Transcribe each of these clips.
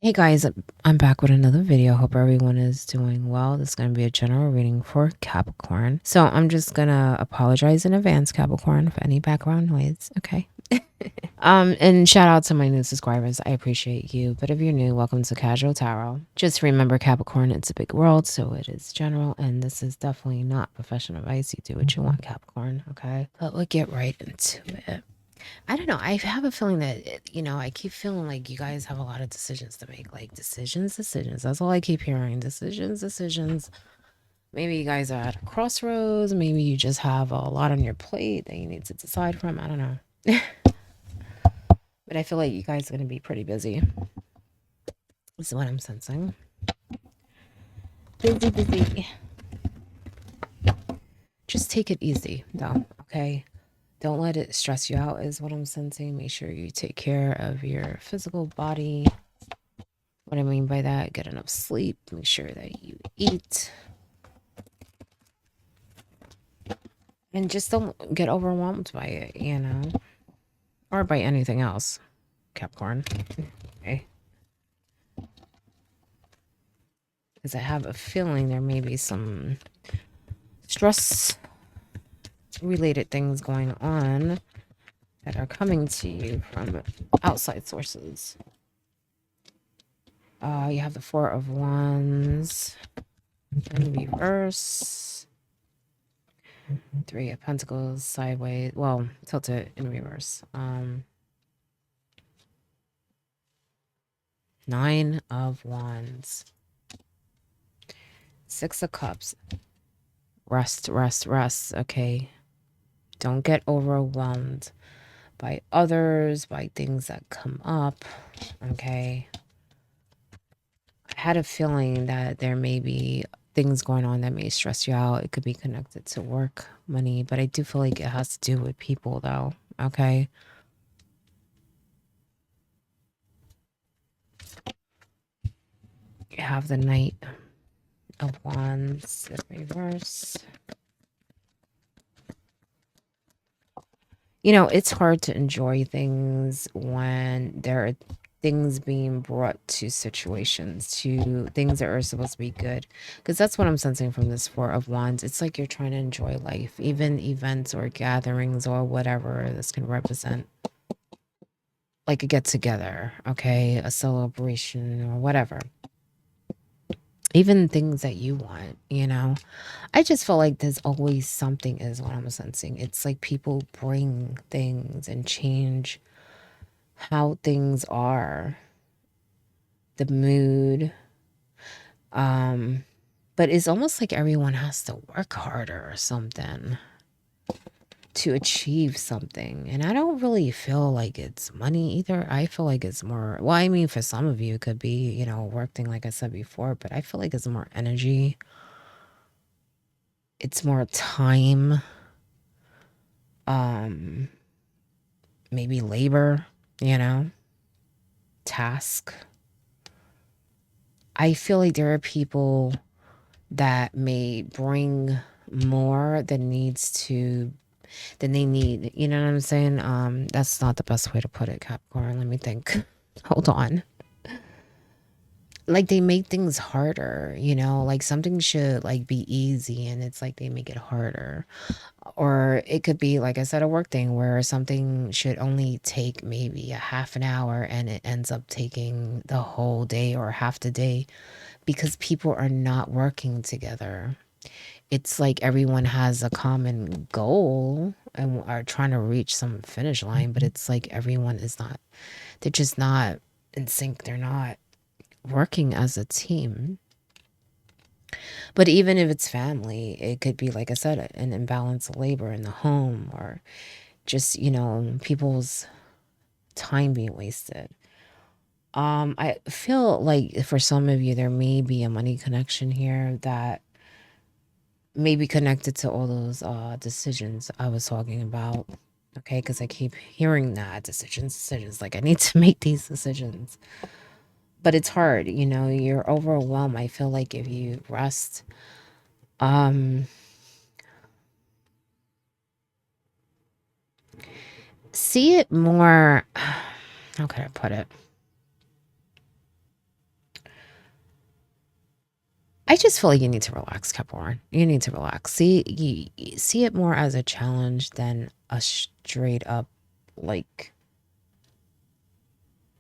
Hey guys, I'm back with another video. Hope everyone is doing well. This is going to be a general reading for Capricorn. So I'm just going to apologize in advance, Capricorn, for any background noise, okay? And shout out to my new subscribers. I appreciate you. But if you're new, welcome to Casual Tarot. Just remember, Capricorn, it's a big world, so it is general, and this is definitely not professional advice. You do what you want, Capricorn, okay? But we'll get right into it. I don't know. I have a feeling that, I keep feeling like you guys have a lot of decisions to make. Like, decisions. That's all I keep hearing. Decisions. Maybe you guys are at a crossroads. Maybe you just have a lot on your plate that you need to decide from. I don't know. But I feel like you guys are going to be pretty busy. This is what I'm sensing. Busy. Just take it easy, though, okay? Don't let it stress you out, is what I'm sensing. Make sure you take care of your physical body. What I mean by that, get enough sleep, make sure that you eat. And just don't get overwhelmed by it, or by anything else, Capricorn. Okay. Because I have a feeling there may be some stress related things going on that are coming to you from outside sources. You have the Four of Wands in reverse. Three of Pentacles sideways. Well, tilted in reverse. Nine of Wands. Six of Cups. Rest. Okay. Don't get overwhelmed by others, by things that come up. Okay. I had a feeling that there may be things going on that may stress you out. It could be connected to work, money, but I do feel like it has to do with people, though. Okay. You have the Knight of Wands in reverse. It's hard to enjoy things when there are things being brought to situations, to things that are supposed to be good. Because that's what I'm sensing from this Four of Wands. It's like you're trying to enjoy life, even events or gatherings or whatever this can represent. Like a get together, okay? A celebration or whatever. Even things that you want. I just feel like there's always something, is what I'm sensing. It's like people bring things and change how things are, the mood. But it's almost like everyone has to work harder or something to achieve something. And I don't really feel like it's money either. I feel like it's more, well, I mean, for some of you, it could be, work thing, like I said before, but I feel like it's more energy. It's more time. Maybe labor, task. I feel like there are people that may bring more than they need. You know what I'm saying? That's not the best way to put it, Capricorn. Let me think. Hold on. Like they make things harder, like something should like be easy and it's like they make it harder. Or it could be, like I said, a work thing where something should only take maybe a half an hour and it ends up taking the whole day or half the day because people are not working together. It's like everyone has a common goal and are trying to reach some finish line, but it's like everyone is not, they're just not in sync. They're not working as a team. But even if it's family, it could be, like I said, an imbalance of labor in the home, or just, people's time being wasted. I feel like for some of you, there may be a money connection here that may be connected to all those decisions I was talking about. Okay, because I keep hearing that decisions. Like I need to make these decisions. But it's hard, you're overwhelmed. I feel like if you rest, see it more, how can I put it? I just feel like you need to relax, Capricorn. You need to relax. See it more as a challenge than a straight up like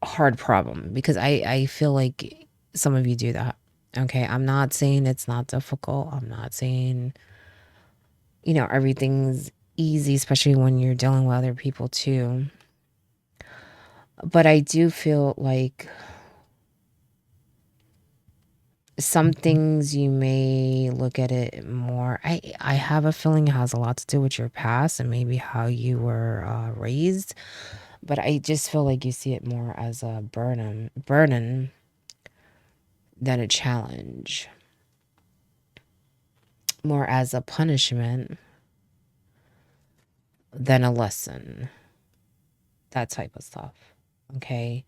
hard problem, because I feel like some of you do that. Okay, I'm not saying it's not difficult. I'm not saying, everything's easy, especially when you're dealing with other people too. But I do feel like some things you may look at it more. I have a feeling it has a lot to do with your past and maybe how you were raised. But I just feel like you see it more as a burden than a challenge, more as a punishment than a lesson, that type of stuff. Okay.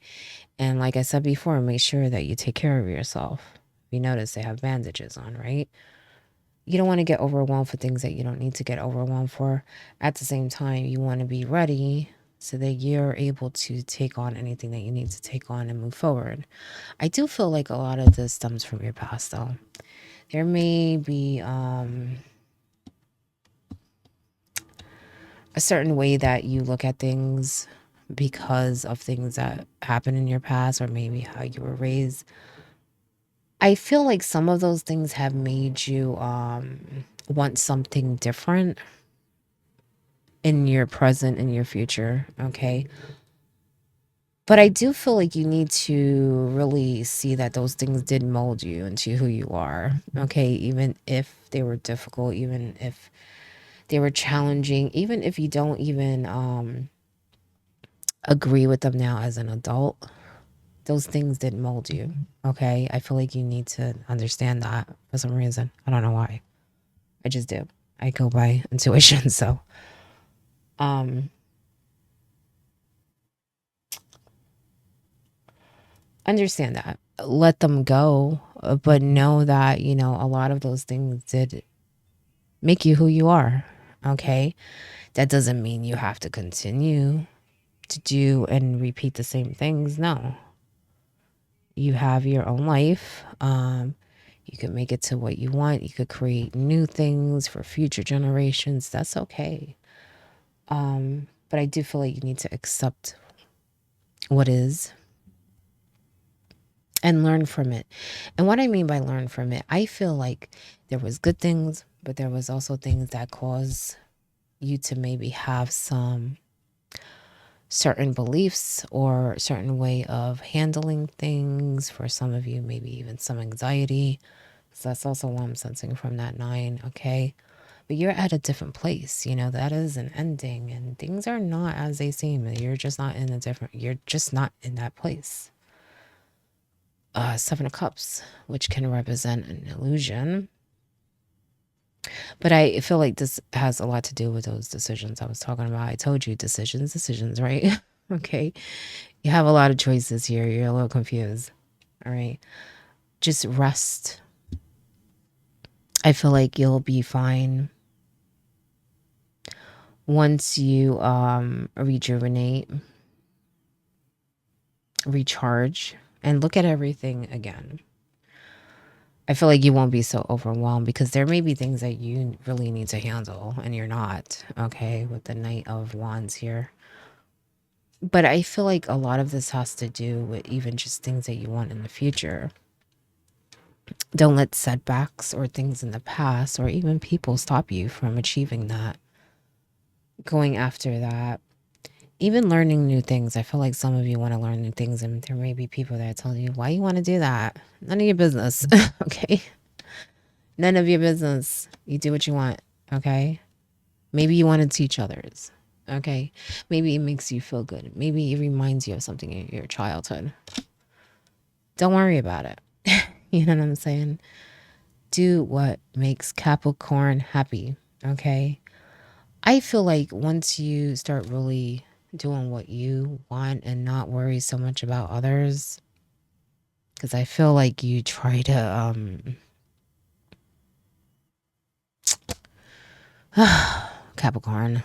And like I said before, make sure that you take care of yourself. You notice they have bandages on, right? You don't want to get overwhelmed for things that you don't need to get overwhelmed for. At the same time, you want to be ready so that you're able to take on anything that you need to take on and move forward. I do feel like a lot of this stems from your past, though. There may be a certain way that you look at things because of things that happened in your past, or maybe how you were raised. I feel like some of those things have made you want something different in your present and your future, okay? But I do feel like you need to really see that those things did mold you into who you are, okay? Even if they were difficult, even if they were challenging, even if you don't even agree with them now as an adult, those things did mold you, okay? I feel like you need to understand that for some reason. I don't know why. I just do. I go by intuition, so understand that. Let them go, but know that, a lot of those things did make you who you are, okay? That doesn't mean you have to continue to do and repeat the same things. No. You have your own life. You can make it to what you want. You could create new things for future generations. That's okay. But I do feel like you need to accept what is and learn from it. And what I mean by learn from it, I feel like there was good things, but there was also things that caused you to maybe have some certain beliefs or certain way of handling things. For some of you, maybe even some anxiety. So that's also what I'm sensing from that 9, okay? But you're at a different place, that is an ending, and things are not as they seem. You're just not in that place. 7 of Cups, which can represent an illusion. But I feel like this has a lot to do with those decisions I was talking about. I told you decisions, right? Okay. You have a lot of choices here. You're a little confused. All right. Just rest. I feel like you'll be fine once you rejuvenate, recharge, and look at everything again. I feel like you won't be so overwhelmed because there may be things that you really need to handle and you're not, okay, with the Knight of Wands here. But I feel like a lot of this has to do with even just things that you want in the future. Don't let setbacks or things in the past or even people stop you from achieving that. Going after that. Even learning new things. I feel like some of you want to learn new things, and there may be people that tell you, why you want to do that? None of your business. Okay? None of your business. You do what you want. Okay? Maybe you want to teach others. Okay? Maybe it makes you feel good. Maybe it reminds you of something in your childhood. Don't worry about it. You know what I'm saying? Do what makes Capricorn happy. Okay? I feel like once you start really doing what you want and not worry so much about others, because I feel like you try to Capricorn.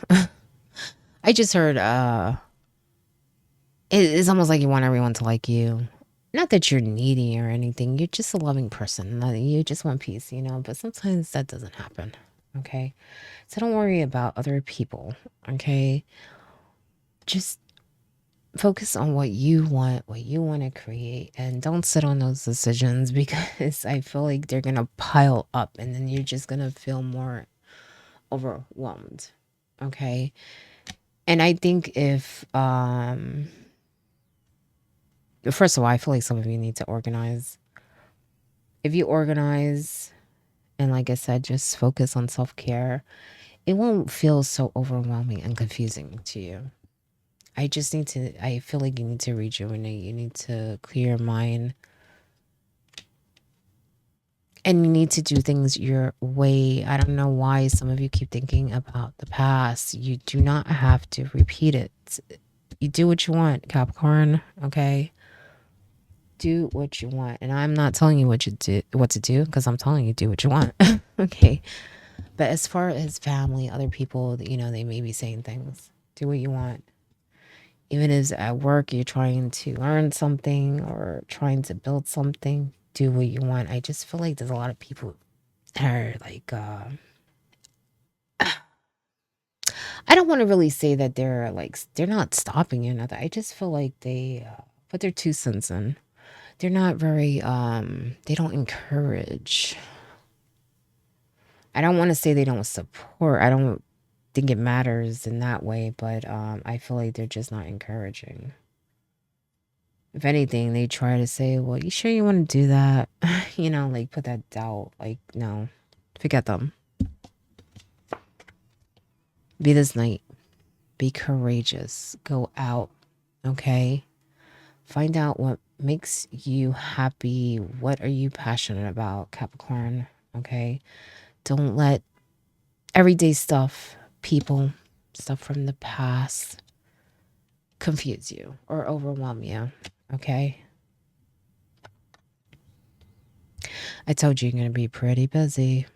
I just heard it's almost like you want everyone to like you. not that you're needy or anything. You're just a loving person. You just want peace, you know, but sometimes that doesn't happen. Okay. So don't worry about other people. Okay. Just focus on what you want to create, and don't sit on those decisions because I feel like they're going to pile up and then you're just going to feel more overwhelmed. Okay. And I think if, first of all, I feel like some of you need to organize. If you organize, and like I said, just focus on self-care, it won't feel so overwhelming and confusing to you. I feel like you need to rejuvenate. You need to clear your mind. And you need to do things your way. I don't know why some of you keep thinking about the past. You do not have to repeat it. You do what you want, Capricorn, okay? Do what you want. And I'm not telling you what to do, because I'm telling you do what you want. Okay. But as far as family, other people, you know, they may be saying things. Do what you want. Even if at work you're trying to learn something or trying to build something, do what you want. I just feel like there's a lot of people that are like, I don't want to really say that they're like, they're not stopping you or nothing. I just feel like they put their 2 cents in. They're not very, they don't encourage. I don't want to say they don't support. I don't think it matters in that way, but I feel like they're just not encouraging. If anything, they try to say, well, you sure you want to do that? You know, like put that doubt. Like, no, forget them. Be this night. Be courageous. Go out. Okay? Find out what makes you happy. What are you passionate about, Capricorn? Okay? Don't let everyday stuff, people, stuff from the past confuse you or overwhelm you. Okay? I told you you're going to be pretty busy.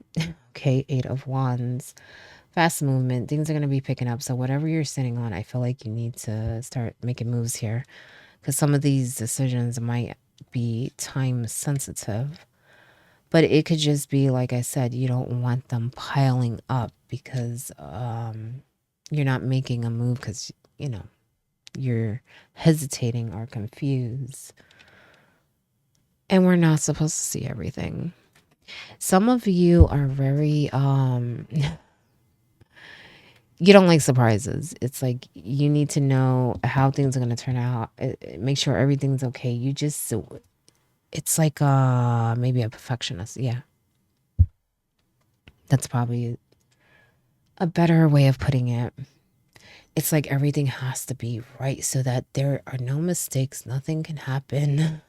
Okay, 8 of Wands. Fast movement. Things are going to be picking up. So whatever you're sitting on, I feel like you need to start making moves here. Because some of these decisions might be time sensitive. But it could just be, like I said, you don't want them piling up because you're not making a move because, you know, you're hesitating or confused. And we're not supposed to see everything. Some of you are very, you don't like surprises. It's like you need to know how things are going to turn out. Make sure everything's okay. You just, it's like maybe a perfectionist. Yeah. That's probably a better way of putting it. It's like everything has to be right so that there are no mistakes. Nothing can happen.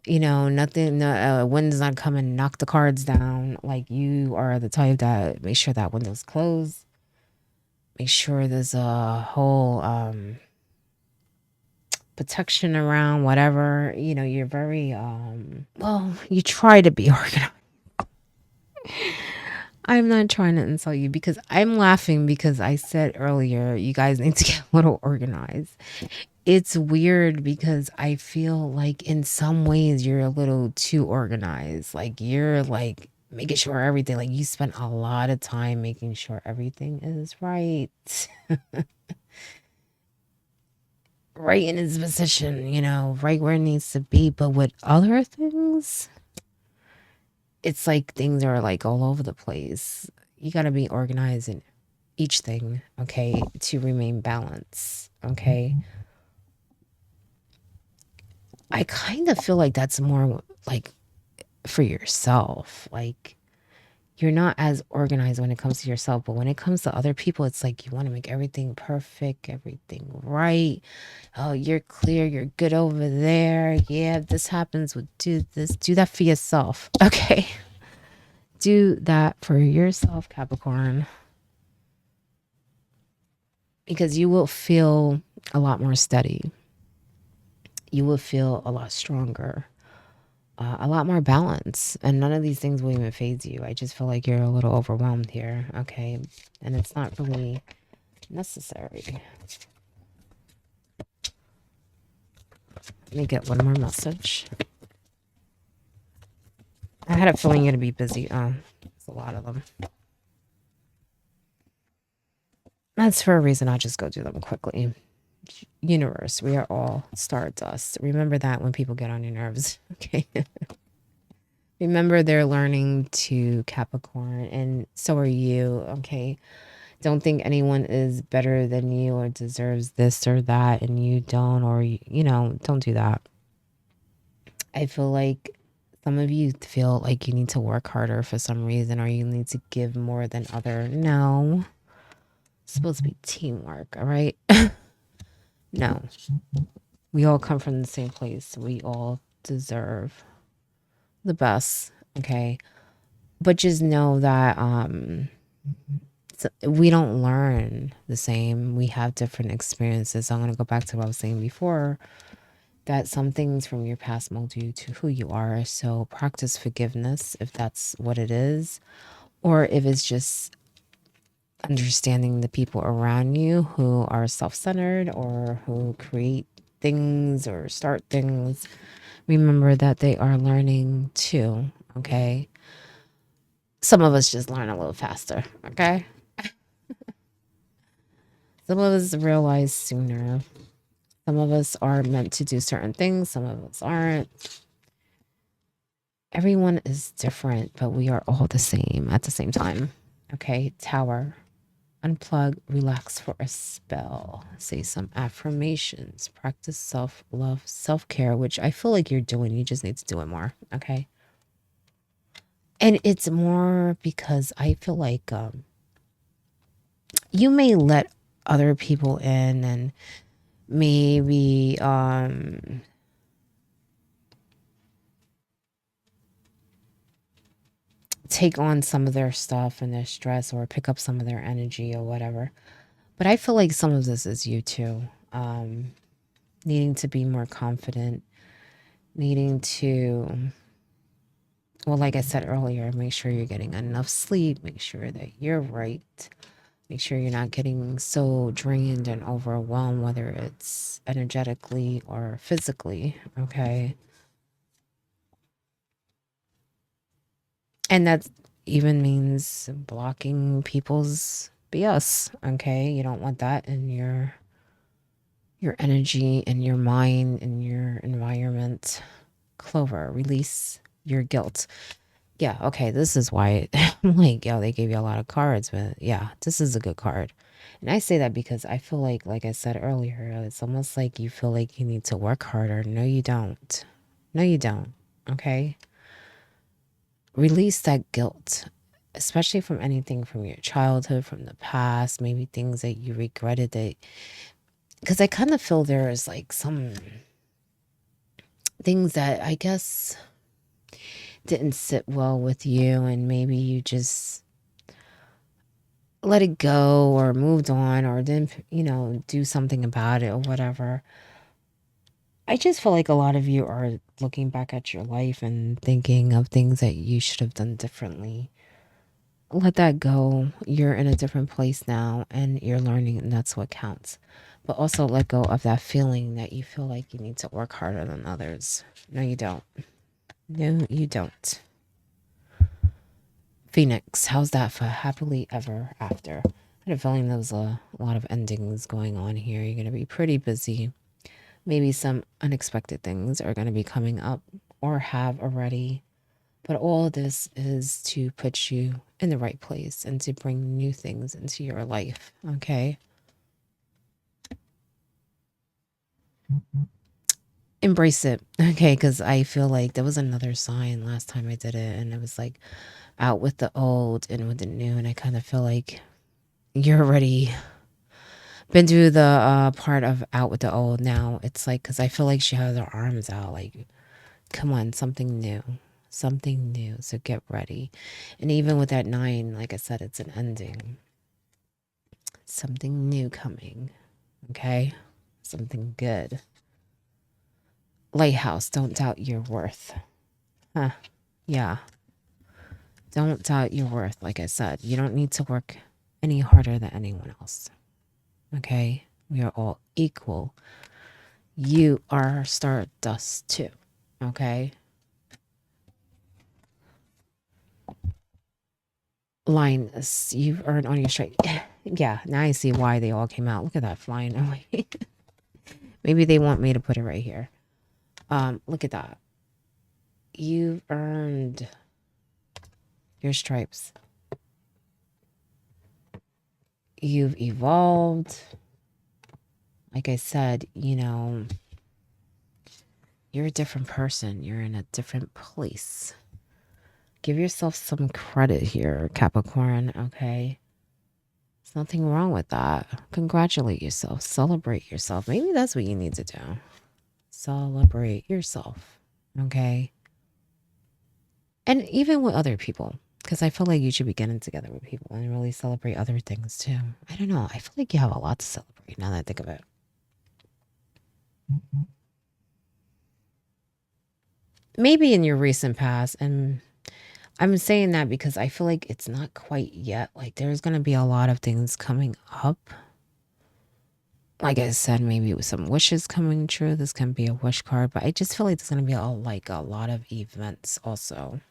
You know, nothing, wind's not coming, knock the cards down. Like you are the type that make sure that window's closed. Make sure there's a whole protection around whatever. You know, you're very, well, you try to be organized. I'm not trying to insult you because I'm laughing because I said earlier, you guys need to get a little organized. It's weird because I feel like in some ways you're a little too organized. Like you're like making sure everything, like you spend a lot of time making sure everything is right. Right in its position, you know, right where it needs to be. But with other things, it's like things are like all over the place. You got to be organized in each thing, okay, to remain balanced, okay? I kind of feel like that's more like for yourself. Like you're not as organized when it comes to yourself, but when it comes to other people, it's like you want to make everything perfect, everything right. Oh, you're clear, you're good over there. Yeah, if this happens, we'll do this. Do that for yourself, okay? Do that for yourself, Capricorn. Because you will feel a lot more steady. You will feel a lot stronger. A lot more balance, and none of these things will even phase you. I just feel like you're a little overwhelmed here, okay? And it's not really necessary. Let me get one more message. I had a feeling you're going to be busy. There's a lot of them. That's for a reason. I'll just go do them quickly. Universe, we are all stardust. Remember that when people get on your nerves. Okay. Remember they're learning to Capricorn, and so are you. Okay. Don't think anyone is better than you or deserves this or that and you don't, or, don't do that. I feel like some of you feel like you need to work harder for some reason, or you need to give more than other. No. It's supposed to be teamwork, all right? No. We all come from the same place. We all deserve the best, okay? But just know that we don't learn the same. We have different experiences. So I'm going to go back to what I was saying before, that some things from your past mold you to who you are. So practice forgiveness if that's what it is, or if it's just understanding the people around you who are self-centered or who create things or start things. Remember that they are learning too, okay? Some of us just learn a little faster, okay? Some of us realize sooner. Some of us are meant to do certain things. Some of us aren't. Everyone is different, but we are all the same at the same time. Okay, Tower. Unplug, relax for a spell. Say some affirmations. Practice self-love, self-care, which I feel like you're doing. You just need to do it more, okay? And it's more because I feel like you may let other people in and maybe take on some of their stuff and their stress, or pick up some of their energy or whatever. But I feel like some of this is you too. Needing to be more confident, needing to, well, like I said earlier, make sure you're getting enough sleep, make sure that you're right, make sure you're not getting so drained and overwhelmed, whether it's energetically or physically, okay? And that even means blocking people's BS, okay? You don't want that in your energy and your mind and your environment. Clover, release your guilt. Yeah, okay, this is why I'm like, yo, they gave you a lot of cards, but yeah, this is a good card. And I say that because I feel like I said earlier, it's almost like you feel like you need to work harder. No, you don't. No, you don't. Okay? Release that guilt, especially from anything from your childhood, from the past, maybe things that you regretted, that, because I kind of feel there is like some things that I guess didn't sit well with you, and maybe you just let it go or moved on or didn't, do something about it or whatever. I just feel like a lot of you are looking back at your life and thinking of things that you should have done differently. Let that go. You're in a different place now and you're learning, and that's what counts. But also let go of that feeling that you feel like you need to work harder than others. No, you don't. No, you don't. Phoenix, how's that for happily ever after? I had a feeling there was a lot of endings going on here. You're going to be pretty busy. Maybe some unexpected things are going to be coming up or have already. But all of this is to put you in the right place and to bring new things into your life. Okay? Embrace it. Okay? Because I feel like there was another sign last time I did it, and it was like out with the old and with the new. And I kind of feel like you're already been through the part of out with the old. Now it's like, because I feel like she has her arms out like, come on, something new, something new, so get ready. And even with that 9, like I said, it's an ending, something new coming. Okay, something good. Lighthouse, don't doubt your worth. Yeah, don't doubt your worth. Like I said, you don't need to work any harder than anyone else. Okay, we are all equal. You are stardust too. Okay. Linus, you've earned on your strike. Yeah, now I see why they all came out. Look at that flying away. Maybe they want me to put it right here. Look at that. You've earned your stripes. You've evolved. Like I said, you know, you're a different person. You're in a different place. Give yourself some credit here, Capricorn, okay? There's nothing wrong with that. Congratulate yourself. Celebrate yourself. Maybe that's what you need to do. Celebrate yourself, okay? And even with other people, because I feel like you should be getting together with people and really celebrate other things too. I don't know. I feel like you have a lot to celebrate now that I think of it. Maybe in your recent past, and I'm saying that because I feel like it's not quite yet. Like there's going to be a lot of things coming up. Like I said, maybe with some wishes coming true. This can be a wish card, but I just feel like there's going to be a lot of events also.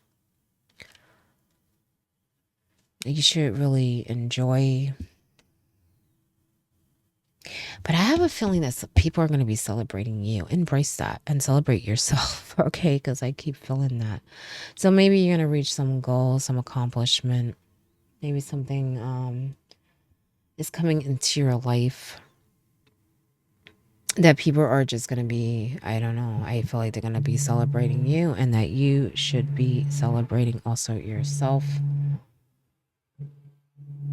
You should really enjoy. But I have a feeling that people are going to be celebrating you. Embrace that and celebrate yourself, okay? Because I keep feeling that. So maybe you're going to reach some goal, some accomplishment. Maybe something is coming into your life that people are just going to be, I don't know. I feel like they're going to be celebrating you and that you should be celebrating also yourself.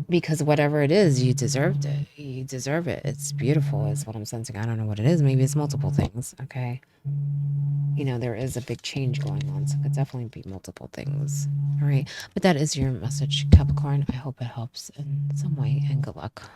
Because whatever it is, you deserved it. You deserve it. It's beautiful is what I'm sensing. I don't know what it is. Maybe it's multiple things, okay? You know, there is a big change going on, so it could definitely be multiple things. All right. But that is your message, Capricorn. I hope it helps in some way, and good luck.